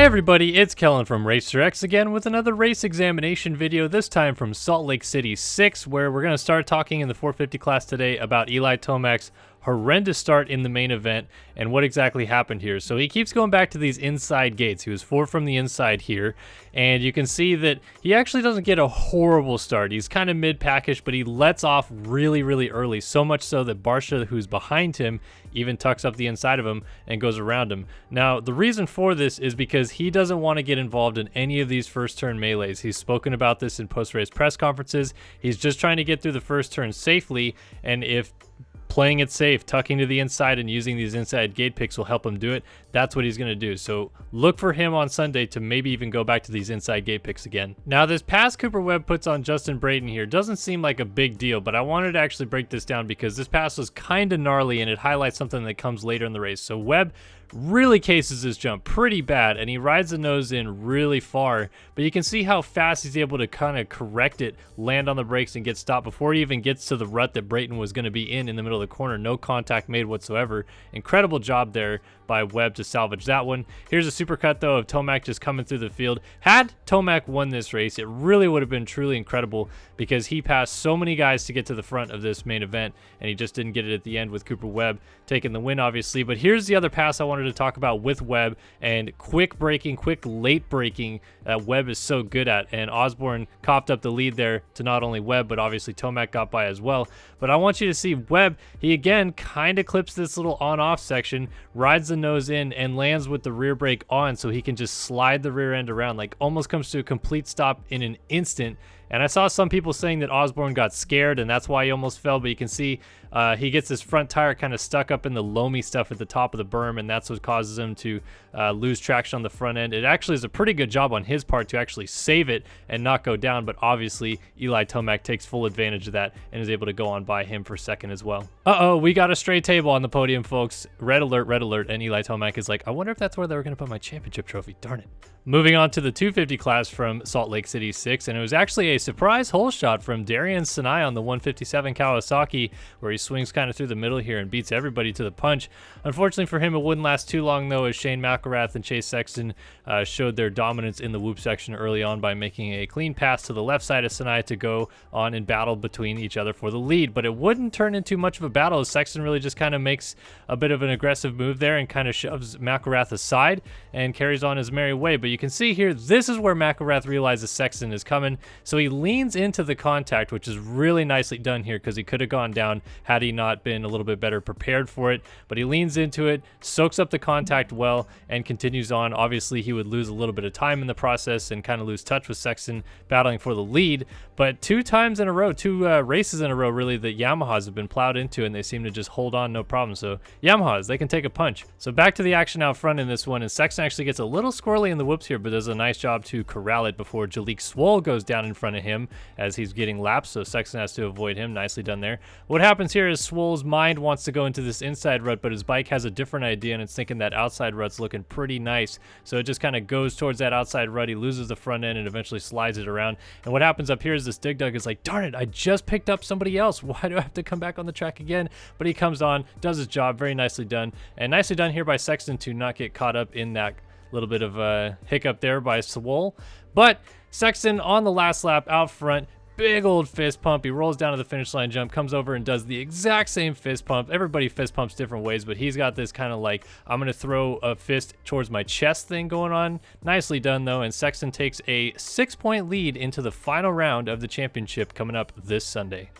everybody, it's Kellen from Racer X again with another race examination video, this time from Salt Lake City 6, where we're going to start talking in the 450 class today about Eli Tomac's horrendous start in the main event and what exactly happened here. So he keeps going back to these inside gates. He was 4 from the inside here, and you can see that he actually doesn't get a horrible start. He's kind of mid-packish, but he lets off really early, so much so that Barsha, who's behind him, even tucks up the inside of him and goes around him. Now, the reason for this is because he doesn't want to get involved in any of these first turn melees. He's spoken about this in post-race press conferences. He's just trying to get through the first turn safely, and if playing it safe, tucking to the inside and using these inside gate picks will help him do it, that's what he's going to do. So look for him on Sunday to maybe even go back to these inside gate picks again. Now, this pass Cooper Webb puts on Justin Brayton here doesn't seem like a big deal, but I wanted to actually break this down because this pass was kind of gnarly and it highlights something that comes later in the race. So Webb really cases his jump pretty bad, and he rides the nose in really far, but you can see how fast he's able to kind of correct it, land on the brakes, and get stopped before he even gets to the rut that Brayton was going to be in the middle of the corner. No contact made whatsoever. Incredible job there by Webb to salvage that one. Here's a supercut though of Tomac just coming through the field. Had Tomac won this race, it really would have been truly incredible because he passed so many guys to get to the front of this main event, and he just didn't get it at the end with Cooper Webb taking the win, obviously. But here's the other pass I wanted to talk about with Webb, and quick braking, quick late braking that Webb is so good at, and Osborne coughed up the lead there to not only Webb, but obviously Tomac got by as well. But I want you to see Webb, he again kind of clips this little on-off section, rides the nose in, and lands with the rear brake on so he can just slide the rear end around, like almost comes to a complete stop in an instant. And I saw some people saying that Osborne got scared and that's why he almost fell, but you can see he gets his front tire kind of stuck up in the loamy stuff at the top of the berm, and that's what causes him to lose traction on the front end. It actually is a pretty good job on his part to actually save it and not go down, but obviously Eli Tomac takes full advantage of that and is able to go on by him for second as well. We got a straight table on the podium, folks. Red alert, and Eli Tomac is like, I wonder if that's where they were going to put my championship trophy. Darn it. Moving on to the 250 class from Salt Lake City 6, and it was actually a surprise hole shot from Darian Sinai on the 157 Kawasaki, where he swings kind of through the middle here and beats everybody to the punch. Unfortunately for him, it wouldn't last too long though, as Shane McElrath and Chase Sexton showed their dominance in the whoop section early on by making a clean pass to the left side of Sinai to go on and battle between each other for the lead. But it wouldn't turn into much of a battle, as Sexton really just kind of makes a bit of an aggressive move there and kind of shoves McElrath aside and carries on his merry way. But you can see here, this is where McElrath realizes Sexton is coming, so he leans into the contact, which is really nicely done here because he could have gone down had he not been a little bit better prepared for it. But he leans into it, soaks up the contact well, and continues on. Obviously, he would lose a little bit of time in the process and kind of lose touch with Sexton battling for the lead. But two races in a row, really, that Yamahas have been plowed into, and they seem to just hold on no problem. So Yamahas, they can take a punch. So back to the action out front in this one, and Sexton actually gets a little squirrely in the whoops here, but does a nice job to corral it before Jalek Swoll goes down in front of him as he's getting lapped, so Sexton has to avoid him. Nicely done there. What happens here is Swoll's mind wants to go into this inside rut, but his bike has a different idea, and it's thinking that outside rut's looking pretty nice, so it just kind of goes towards that outside rut. He loses the front end and eventually slides it around. And what happens up here is this Dig Dug is like, darn it, I just picked up somebody else. Why do I have to come back on the track again? But he comes on, does his job. Very nicely done. And nicely done here by Sexton to not get caught up in that little bit of a hiccup there by Swoll. But Sexton on the last lap out front, big old fist pump. He rolls down to the finish line jump, comes over and does the exact same fist pump. Everybody fist pumps different ways, but he's got this kind of like, I'm going to throw a fist towards my chest thing going on. Nicely done though, and Sexton takes a 6-point lead into the final round of the championship coming up this Sunday.